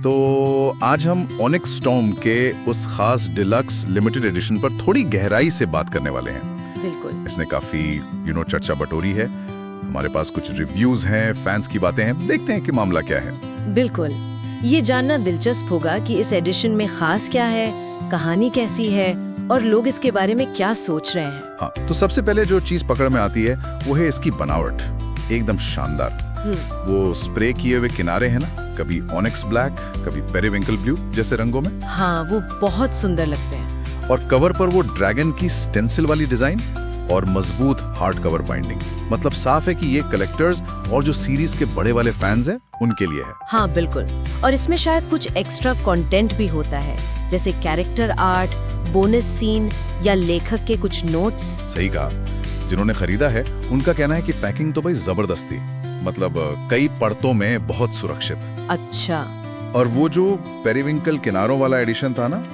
तो आज हम ओनिक्स स्टॉर्म के उस खास डिलक्स लिमिटेड एडिशन पर थोड़ी गहराई से बात करने वाले हैं। बिल्कुल। इसने काफी चर्चा बटोरी है। हमारे पास कुछ रिव्यूज हैं, फैंस की बातें हैं, देखते हैं कि मामला क्या है। बिल्कुल, ये जानना दिलचस्प होगा कि इस एडिशन में खास क्या है, कहानी कैसी है और लोग इसके बारे में क्या सोच रहे हैं। हाँ, तो सबसे पहले जो चीज पकड़ में आती है वो है इसकी बनावट, एकदम शानदार। वो स्प्रे किए हुए किनारे हैं ना, कभी ऑनिक्स ब्लैक, कभी पेरिविंकल ब्लू जैसे रंगों में। हाँ, वो बहुत सुंदर लगते हैं। और कवर पर वो ड्रैगन की स्टेंसिल वाली डिजाइन और मजबूत हार्ड कवर बाइंडिंग। मतलब साफ है कि ये कलेक्टर्स और जो सीरीज के बड़े वाले फैंस हैं उनके लिए है। हाँ बिल्कुल, और इसमें शायद कुछ एक्स्ट्रा कंटेंट भी होता है, जैसे कैरेक्टर आर्ट, बोनस सीन या लेखक के कुछ नोट्स। सही कहा। जिन्होंने खरीदा है उनका कहना है कि पैकिंग तो भाई जबरदस्त थी, मतलब कई परतों में बहुत सुरक्षित। अच्छा। और वो जो पेरिविंकल किनारों वाला एडिशन था ना,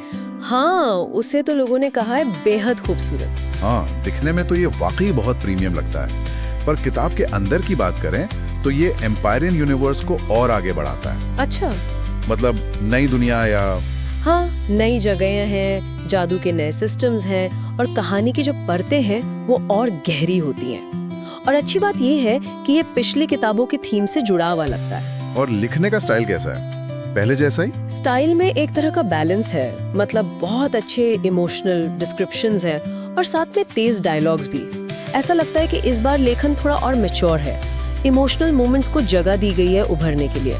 हाँ, उसे तो लोगों ने कहा है बेहद खूबसूरत। हाँ, दिखने में तो ये वाकई बहुत प्रीमियम लगता है, पर किताब के अंदर की बात करें तो ये एम्पायरियन यूनिवर्स को और आगे बढ़ाता है। अच्छा। मतलब नई दुनिया या हाँ, नई जगहें हैं, जादू के नए सिस्टम्स हैं और कहानी की जो परतें हैं वो और गहरी होती हैं। और अच्छी बात ये है कि ये पिछली किताबों की थीम से जुड़ा हुआ लगता है। और लिखने का स्टाइल कैसा है? पहले जैसा ही? स्टाइल में एक तरह का बैलेंस है, मतलब बहुत अच्छे इमोशनल डिस्क्रिप्शंस हैं और साथ में तेज डायलॉग्स भी। ऐसा लगता है कि इस बार लेखन थोड़ा और मैच्योर है, इमोशनल मोमेंट्स को जगह दी गई है उभरने के लिए।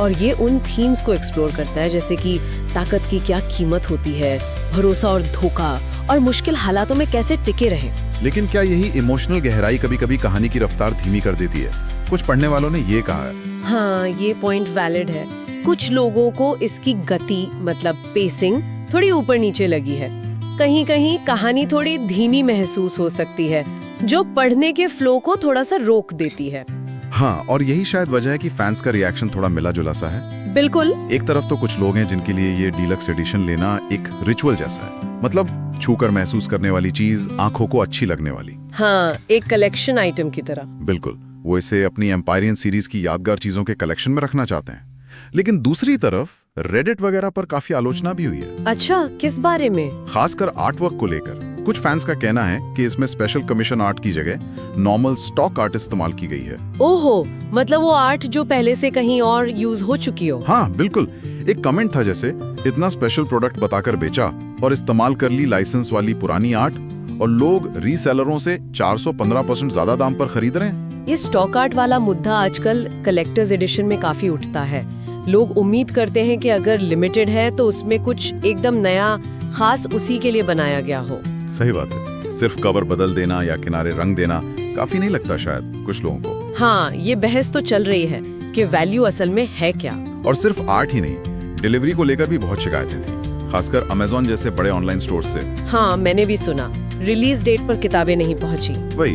और ये उन थीम्स को एक्सप्लोर करता है, जैसे कि ताकत की क्या कीमत होती है, भरोसा और धोखा, और मुश्किल हालातों में कैसे टिके रहें। लेकिन क्या यही इमोशनल गहराई कभी-कभी कहानी की रफ्तार धीमी कर देती है? कुछ पढ़ने वालों ने ये कहा है। हाँ, ये पॉइंट वैलिड है। कुछ लोगों को इसकी गति, मतलब पेसिंग, थोड़ी ऊपर नीचे लगी है। कहीं-कहीं कहानी थोड़ी धीमी महसूस हो सकती है, जो पढ़ने के फ्लो को थोड़ा सा रोक देती है। हाँ, और यही शायद वजह है कि फैंस का रिएक्शन थोड़ा मिला जुला सा है। बिल्कुल। एक तरफ तो कुछ लोग हैं जिनके लिए ये डीलक्स एडिशन लेना एक रिचुअल जैसा है, मतलब छूकर महसूस करने वाली चीज, आंखों को अच्छी लगने वाली। हाँ, एक कलेक्शन आइटम की तरह। बिल्कुल, वो इसे अपनी एम्पायरियन सीरीज की यादगार चीजों के कलेक्शन में रखना चाहते हैं। लेकिन दूसरी तरफ रेडिट वगैरह पर काफी आलोचना भी हुई है। अच्छा, किस बारे में? खासकर आर्ट वर्क को लेकर। कुछ फैंस का कहना है कि इसमें स्पेशल कमीशन आर्ट की जगह नॉर्मल स्टॉक आर्ट इस्तेमाल की गई है। ओहो, मतलब वो आर्ट जो पहले से कहीं और यूज हो चुकी हो। हाँ बिल्कुल। एक कमेंट था जैसे, इतना स्पेशल प्रोडक्ट बताकर बेचा और इस्तेमाल कर ली लाइसेंस वाली पुरानी आर्ट, और लोग रीसेलरों से 415% ज्यादा दाम पर खरीद रहे हैं। ये स्टॉक आर्ट वाला मुद्दा आजकल कलेक्टर्स एडिशन में काफी उठता है। लोग उम्मीद करते हैं कि अगर लिमिटेड है तो उसमें कुछ एकदम नया, खास उसी के लिए बनाया गया हो। सही बात है। सिर्फ कवर बदल देना या किनारे रंग देना काफी नहीं लगता शायद कुछ लोगों को। हाँ, ये बहस तो चल रही है कि वैल्यू असल में है क्या। और सिर्फ आर्ट ही नहीं, डिलीवरी को लेकर भी बहुत शिकायतें थी, खासकर अमेज़न जैसे बड़े ऑनलाइन स्टोर से। हाँ, मैंने भी सुना रिलीज डेट पर किताबें नहीं पहुंची। वही,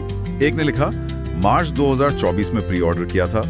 एक ने लिखा मार्च 2024 में प्री ऑर्डर किया था,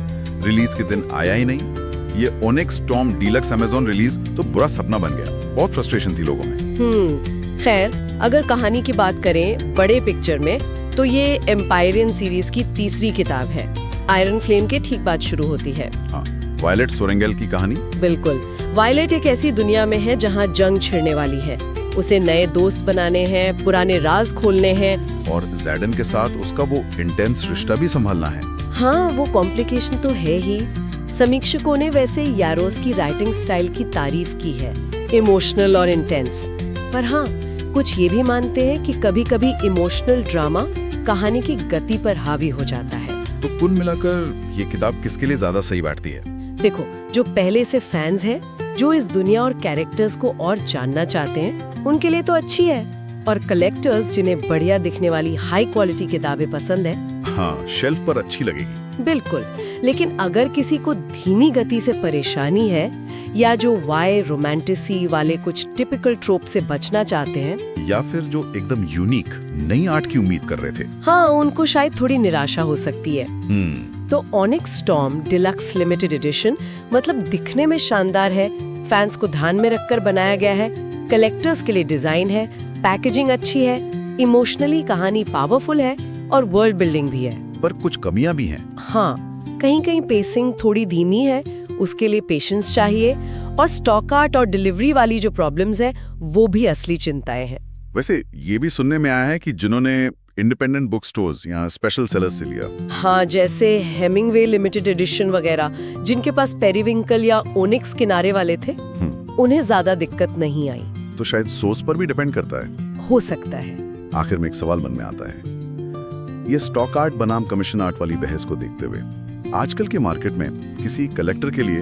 रिलीज के दिन आया ही नहीं। ये onyx storm deluxe Amazon release तो बुरा सपना बन गया। बहुत फ्रस्ट्रेशन थी लोगों में। खैर, अगर कहानी की बात करें बड़े पिक्चर में, तो ये एम्पायरियन सीरीज की तीसरी किताब है। आयरन फ्लेम के ठीक बाद शुरू होती है। हाँ, वायलेट सोरेंगेल की कहानी। बिल्कुल। वायलेट एक ऐसी दुनिया में है जहाँ जंग छिड़ने वाली है। उसे नए दोस्त बनाने हैं, पुराने राज खोलने हैं, और ज़ैडन के साथ उसका वो इंटेंस रिश्ता भी संभालना है। हाँ, वो कॉम्प्लिकेशन तो है ही। समीक्षकों ने वैसे यारोस की राइटिंग स्टाइल की तारीफ की है, इमोशनल और इंटेंस। पर हाँ, कुछ ये भी मानते हैं कि कभी-कभी इमोशनल ड्रामा कहानी की गति पर हावी हो जाता है। तो कुल मिलाकर ये किताब किसके लिए ज्यादा सही बैठती है? देखो, जो पहले से फैंस हैं, जो इस दुनिया और कैरेक्टर्स को और जानना चाहते हैं, उनके लिए तो अच्छी है। और कलेक्टर्स जिन्हें बढ़िया दिखने वाली हाई क्वालिटी किताबें पसंद है, हाँ, शेल्फ पर अच्छी लगेगी। बिल्कुल। लेकिन अगर किसी को धीमी गति से परेशानी है, या जो वाई रोमांटिसी वाले कुछ टिपिकल ट्रोप से बचना चाहते हैं, या फिर जो एकदम यूनिक नई आर्ट की उम्मीद कर रहे थे, हाँ, उनको शायद थोड़ी निराशा हो सकती है। तो onyx storm deluxe limited edition मतलब दिखने में शानदार है, फैंस को ध्यान में रखकर बनाया गया है, कलेक्टर्स के लिए डिजाइन है, पैकेजिंग अच्छी है, इमोशनली कहानी पावरफुल है और वर्ल्ड बिल्डिंग भी है। पर कुछ कमियां भी हैं। हाँ, कहीं-कहीं पेसिंग थोड़ी धीमी है, उसके लिए पेशेंस चाहिए, और स्टॉक आर्ट और डिलीवरी वाली जो प्रॉब्लम्स हैं वो भी असली चिंताएं हैं। वैसे ये भी सुनने में आया है कि जिन्होंने इंडिपेंडेंट बुक स्टोर्स या स्पेशल सेलर्स से लिया, हाँ, जैसे हेमिंगवे लिमिटेड एडिशन वगैरह, जिनके पास पेरिविंकल या ओनिक्स किनारे वाले थे, उन्हें ज्यादा दिक्कत नहीं आई। तो शायद सोर्स पर भी डिपेंड करता है। हो सकता है। आखिर में एक सवाल मन में आता है, ये स्टॉक आर्ट बनाम कमीशन आर्ट वाली बहस को देखते हुए आजकल के मार्केट में किसी कलेक्टर के लिए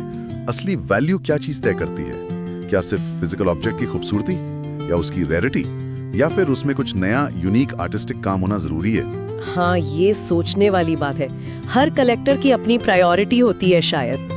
असली वैल्यू क्या चीज तय करती है? क्या सिर्फ फिजिकल ऑब्जेक्ट की खूबसूरती, या उसकी रेयरिटी, या फिर उसमें कुछ नया यूनिक आर्टिस्टिक काम होना जरूरी है? हाँ, ये सोचने वाली बात है। हर कलेक्टर की अपनी प्रायोरिटी होती है शायद।